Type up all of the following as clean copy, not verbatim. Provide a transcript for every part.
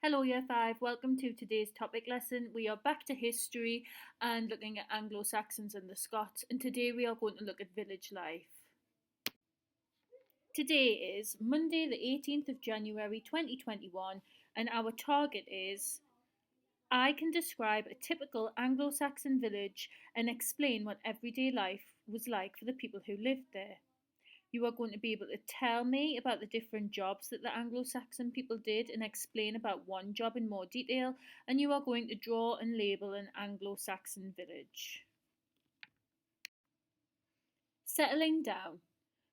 Hello, Year 5. Welcome to today's topic lesson. We are back to history and looking at Anglo Saxons and the Scots, and today we are going to look at village life. Today is Monday, the 18th of January 2021, and our target is I can describe a typical Anglo Saxon village and explain what everyday life was like for the people who lived there. You are going to be able to tell me about the different jobs that the Anglo Saxon people did and explain about one job in more detail, and you are going to draw and label an Anglo Saxon village. Settling down.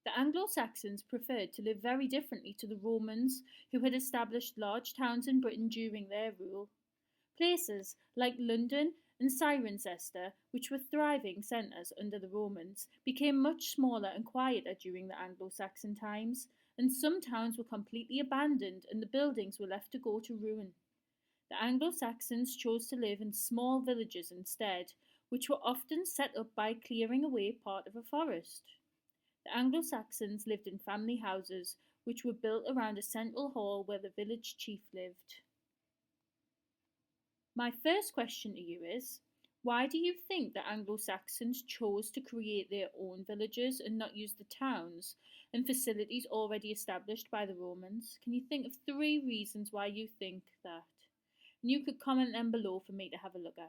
The Anglo Saxons preferred to live very differently to the Romans, who had established large towns in Britain during their rule. Places like London and Cirencester, which were thriving centres under the Romans, became much smaller and quieter during the Anglo Saxon times, and some towns were completely abandoned and the buildings were left to go to ruin. The Anglo Saxons chose to live in small villages instead, which were often set up by clearing away part of a forest. The Anglo Saxons lived in family houses, which were built around a central hall where the village chief lived. My first question to you is why do you think the Anglo Saxons chose to create their own villages and not use the towns and facilities already established by the Romans? Can you think of 3 reasons why you think that? And you could comment them below for me to have a look at.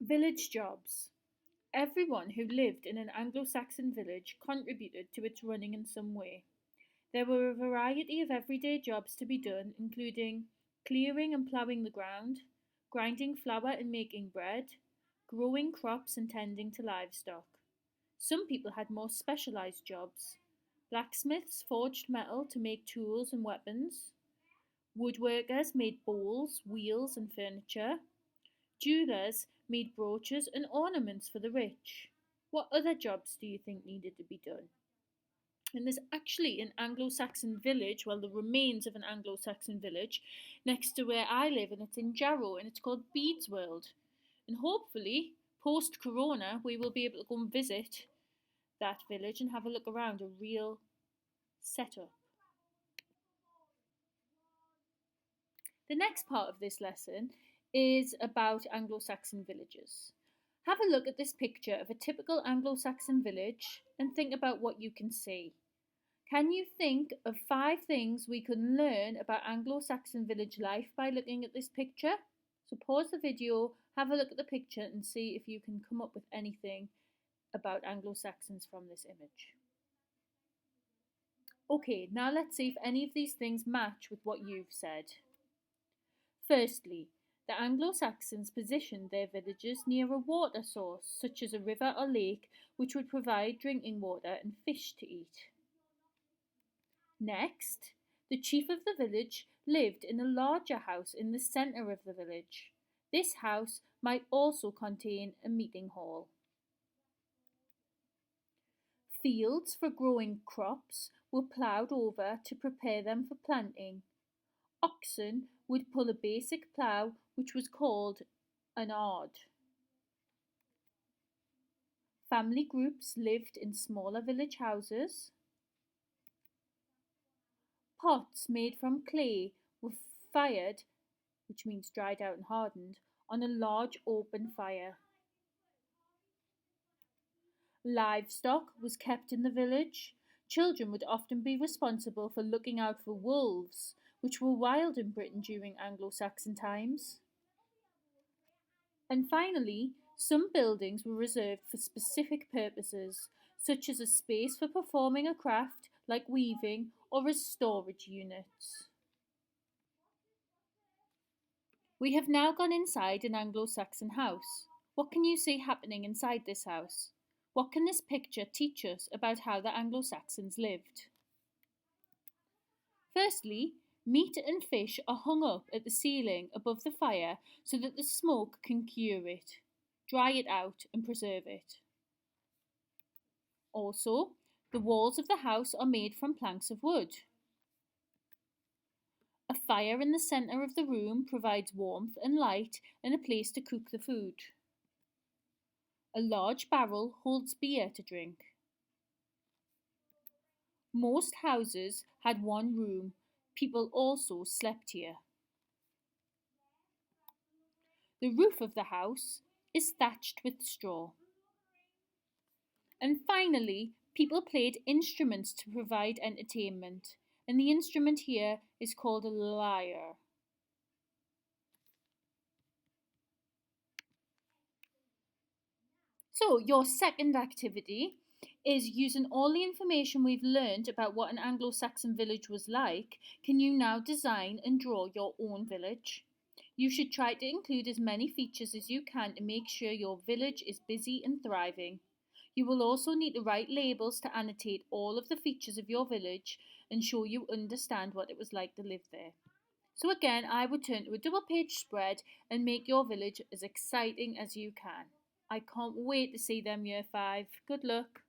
Village jobs. Everyone who lived in an Anglo Saxon village contributed to its running in some way. There were a variety of everyday jobs to be done, including clearing and ploughing the ground, grinding flour and making bread, growing crops and tending to livestock. Some people had more specialised jobs. Blacksmiths forged metal to make tools and weapons. Woodworkers made bowls, wheels, and furniture. Jewellers made brooches and ornaments for the rich. What other jobs do you think needed to be done? And there's actually an Anglo Saxon village, well, the remains of an Anglo Saxon village, next to where I live, and it's in Jarrow, and it's called Beadsworld. And hopefully, post Corona, we will be able to go and visit that village and have a look around a real setup. The next part of this lesson is about Anglo Saxon villages. Have a look at this picture of a typical Anglo Saxon village and think about what you can see. Can you think of 5 things we can learn about Anglo Saxon village life by looking at this picture? So pause the video, have a look at the picture, and see if you can come up with anything about Anglo Saxons from this image. Okay, now let's see if any of these things match with what you've said. Firstly, the Anglo Saxons positioned their villages near a water source, such as a river or lake, which would provide drinking water and fish to eat. Next, the chief of the village lived in a larger house in the centre of the village. This house might also contain a meeting hall. Fields for growing crops were ploughed over to prepare them for planting. Oxen would pull a basic plough which was called an ard. Family groups lived in smaller village houses. Pots made from clay were fired, which means dried out and hardened, on a large open fire. Livestock was kept in the village. Children would often be responsible for looking out for wolves, which were wild in Britain during Anglo-Saxon times. And finally, some buildings were reserved for specific purposes, such as a space for performing a craft like weaving or as storage units. We have now gone inside an Anglo-Saxon house. What can you see happening inside this house? What can this picture teach us about how the Anglo-Saxons lived? Firstly, meat and fish are hung up at the ceiling above the fire so that the smoke can cure it, dry it out and preserve it. Also, the walls of the house are made from planks of wood. A fire in the centre of the room provides warmth and light and a place to cook the food. A large barrel holds beer to drink. Most houses had one room, People also slept here. The roof of the house is thatched with straw. And finally, people played instruments to provide entertainment. And the instrument here is called a lyre. So, your second activity is using all the information we've learned about what an Anglo Saxon village was like. Can you now design and draw your own village? You should try to include as many features as you can to make sure your village is busy and thriving. You will also need to write labels to annotate all of the features of your village and show you understand what it was like to live there. So again, I would turn to a double page spread and make your village as exciting as you can. I can't wait to see them year 5. Good luck.